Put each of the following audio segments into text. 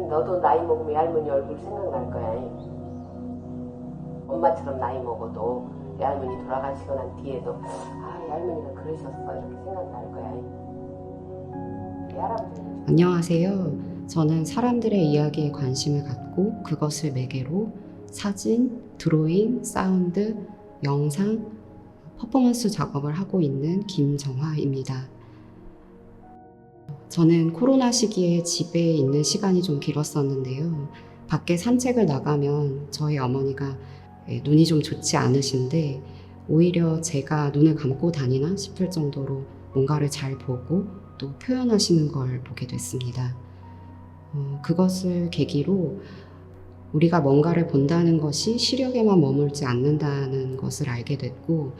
너도 나이 먹으면 이 할머니 얼굴 생각날 거야. 엄마처럼 나이 먹어도 이 할머니 돌아가시고 난 뒤에도 이 할머니가 그러셨어 이렇게 생각날 거야. 이 할아버지. 안녕하세요. 저는 사람들의 이야기에 관심을 갖고 그것을 매개로 사진, 드로잉, 사운드, 영상, 퍼포먼스 작업을 하고 있는 김정화입니다. 저는 코로나 시기에 집에 있는 시간이 좀 길었었는데요. 밖에 산책을 나가면 저희 어머니가 눈이 좀 좋지 않으신데 오히려 제가 눈을 감고 다니나 싶을 정도로 뭔가를 잘 보고 또 표현하시는 걸 보게 됐습니다. 그것을 계기로 우리가 뭔가를 본다는 것이 시력에만 머물지 않는다는 것을 알게 됐고,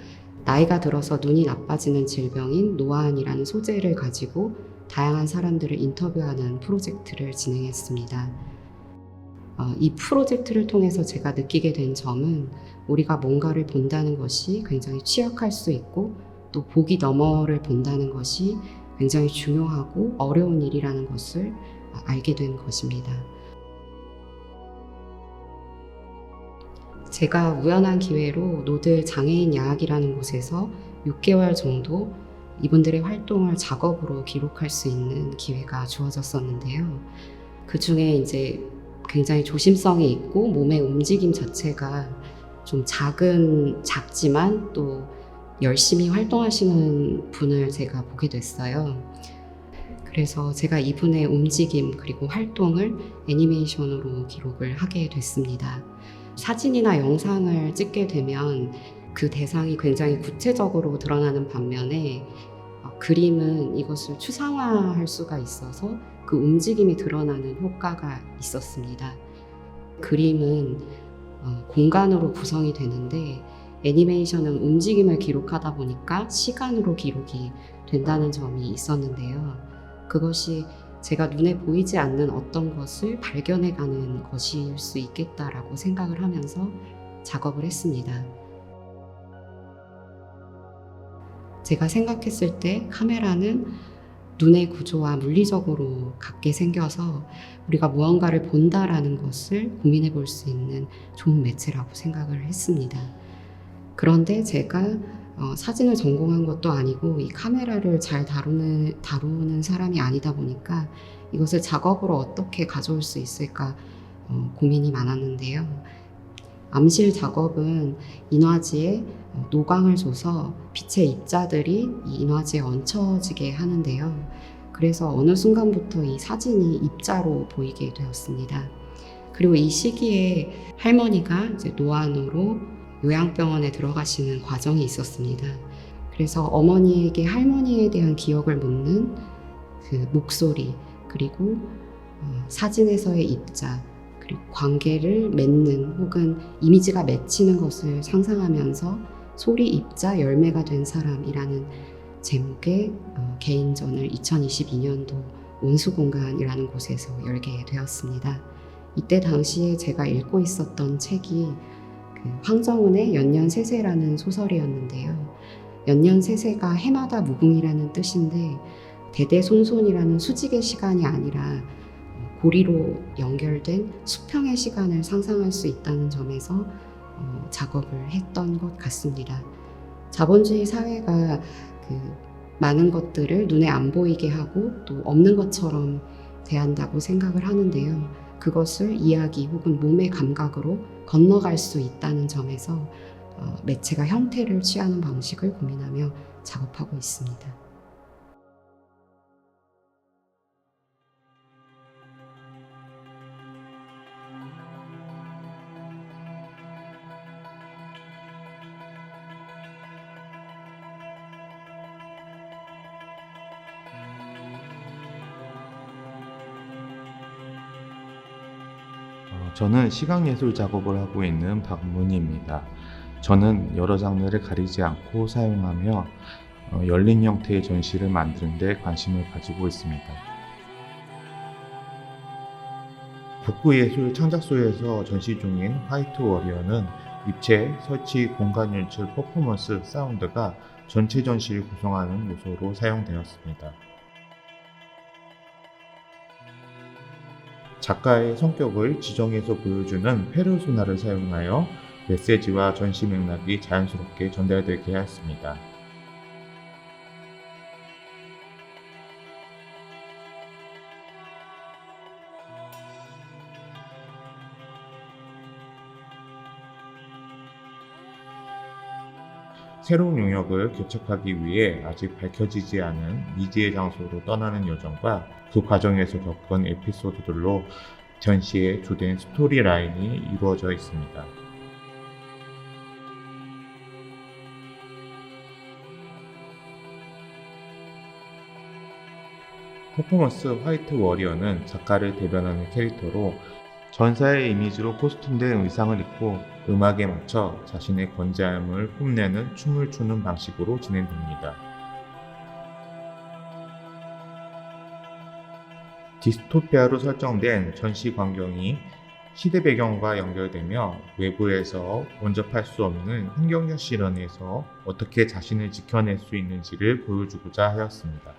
나이가 들어서 눈이 나빠지는 질병인 노안이라는 소재를 가지고 다양한 사람들을 인터뷰하는 프로젝트를 진행했습니다. 이 프로젝트를 통해서 제가 느끼게 된 점은 우리가 뭔가를 본다는 것이 굉장히 취약할 수 있고 또 보기 너머를 본다는 것이 굉장히 중요하고 어려운 일이라는 것을 알게 된 것입니다. 제가 우연한 기회로 노들 장애인 야학이라는 곳에서 6개월 정도 이분들의 활동을 작업으로 기록할 수 있는 기회가 주어졌었는데요. 그 중에 이제 굉장히 조심성이 있고 몸의 움직임 자체가 좀 작지만 또 열심히 활동하시는 분을 제가 보게 됐어요. 그래서 제가 이분의 움직임 그리고 활동을 애니메이션으로 기록을 하게 됐습니다. 사진이나 영상을 찍게 되면 그 대상이 굉장히 구체적으로 드러나는 반면에 그림은 이것을 추상화할 수가 있어서 그 움직임이 드러나는 효과가 있었습니다. 그림은 공간으로 구성이 되는데 애니메이션은 움직임을 기록하다 보니까 시간으로 기록이 된다는 점이 있었는데요. 그것이 제가 눈에 보이지 않는 어떤 것을 발견해가는 것일 수 있겠다라고 생각을 하면서 작업을 했습니다. 제가 생각했을 때 카메라는 눈의 구조와 물리적으로 같게 생겨서 우리가 무언가를 본다라는 것을 고민해 볼 수 있는 좋은 매체라고 생각을 했습니다. 그런데 제가 사진을 전공한 것도 아니고 이 카메라를 잘 다루는 사람이 아니다 보니까 이것을 작업으로 어떻게 가져올 수 있을까 고민이 많았는데요. 암실 작업은 인화지에 노광을 줘서 빛의 입자들이 이 인화지에 얹혀지게 하는데요. 그래서 어느 순간부터 이 사진이 입자로 보이게 되었습니다. 그리고 이 시기에 할머니가 이제 노안으로 요양병원에 들어가시는 과정이 있었습니다. 그래서 어머니에게 할머니에 대한 기억을 묻는 그 목소리, 그리고 사진에서의 입자, 그리고 관계를 맺는 혹은 이미지가 맺히는 것을 상상하면서 소리, 입자, 열매가 된 사람이라는 제목의 개인전을 2022년도 온수공간이라는 곳에서 열게 되었습니다. 이때 당시에 제가 읽고 있었던 책이 황정은의 연년세세라는 소설이었는데요. 연년세세가 해마다 무궁이라는 뜻인데 대대손손이라는 수직의 시간이 아니라 고리로 연결된 수평의 시간을 상상할 수 있다는 점에서 작업을 했던 것 같습니다. 자본주의 사회가 많은 것들을 눈에 안 보이게 하고 또 없는 것처럼 대한다고 생각을 하는데요. 그것을 이야기 혹은 몸의 감각으로 건너갈 수 있다는 점에서 매체가 형태를 취하는 방식을 고민하며 작업하고 있습니다. 저는 시각예술 작업을 하고 있는 박문희입니다. 저는 여러 장르를 가리지 않고 사용하며 열린 형태의 전시를 만드는 데 관심을 가지고 있습니다. 북구예술 창작소에서 전시 중인 화이트 워리어는 입체, 설치, 공간 연출, 퍼포먼스, 사운드가 전체 전시를 구성하는 요소로 사용되었습니다. 작가의 성격을 지정해서 보여주는 페르소나를 사용하여 메시지와 전시 맥락이 자연스럽게 전달되게 하였습니다. 새로운 영역을 개척하기 위해 아직 밝혀지지 않은 미지의 장소로 떠나는 여정과 그 과정에서 겪은 에피소드들로 전시의 주된 스토리 라인이 이루어져 있습니다. 퍼포먼스 화이트 워리어는 작가를 대변하는 캐릭터로 전사의 이미지로 코스튬된 의상을 입고 음악에 맞춰 자신의 건재함을 뽐내는 춤을 추는 방식으로 진행됩니다. 디스토피아로 설정된 전시 광경이 시대 배경과 연결되며 외부에서 원접할 수 없는 환경적 실현에서 어떻게 자신을 지켜낼 수 있는지를 보여주고자 하였습니다.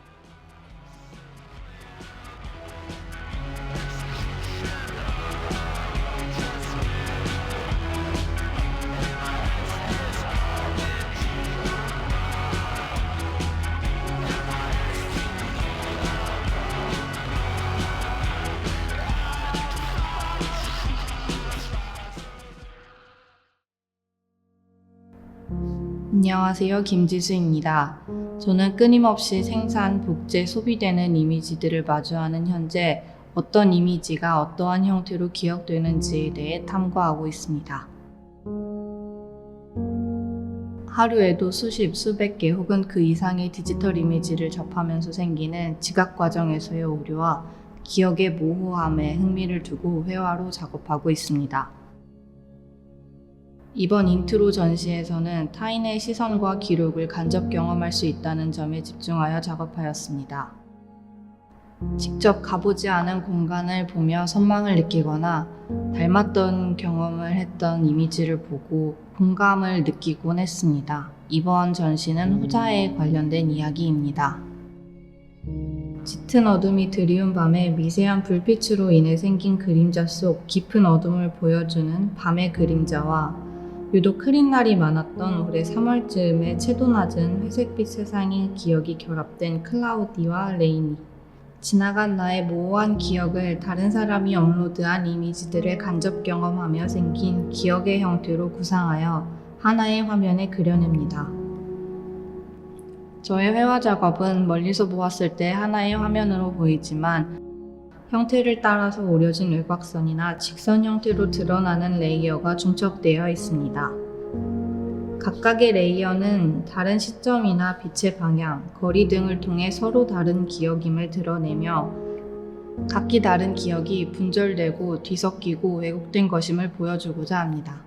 안녕하세요. 김지수입니다. 저는 끊임없이 생산, 복제, 소비되는 이미지들을 마주하는 현재 어떤 이미지가 어떠한 형태로 기억되는지에 대해 탐구하고 있습니다. 하루에도 수십, 수백 개 혹은 그 이상의 디지털 이미지를 접하면서 생기는 지각 과정에서의 오류와 기억의 모호함에 흥미를 두고 회화로 작업하고 있습니다. 이번 인트로 전시에서는 타인의 시선과 기록을 간접 경험할 수 있다는 점에 집중하여 작업하였습니다. 직접 가보지 않은 공간을 보며 선망을 느끼거나 닮았던 경험을 했던 이미지를 보고 공감을 느끼곤 했습니다. 이번 전시는 후자에 관련된 이야기입니다. 짙은 어둠이 드리운 밤에 미세한 불빛으로 인해 생긴 그림자 속 깊은 어둠을 보여주는 밤의 그림자와 유독 흐린 날이 많았던 올해 3월쯤에 채도 낮은 회색빛 세상의 기억이 결합된 클라우디와 레이니. 지나간 나의 모호한 기억을 다른 사람이 업로드한 이미지들을 간접 경험하며 생긴 기억의 형태로 구상하여 하나의 화면에 그려냅니다. 저의 회화 작업은 멀리서 보았을 때 하나의 화면으로 보이지만 형태를 따라서 오려진 외곽선이나 직선 형태로 드러나는 레이어가 중첩되어 있습니다. 각각의 레이어는 다른 시점이나 빛의 방향, 거리 등을 통해 서로 다른 기억임을 드러내며 각기 다른 기억이 분절되고 뒤섞이고 왜곡된 것임을 보여주고자 합니다.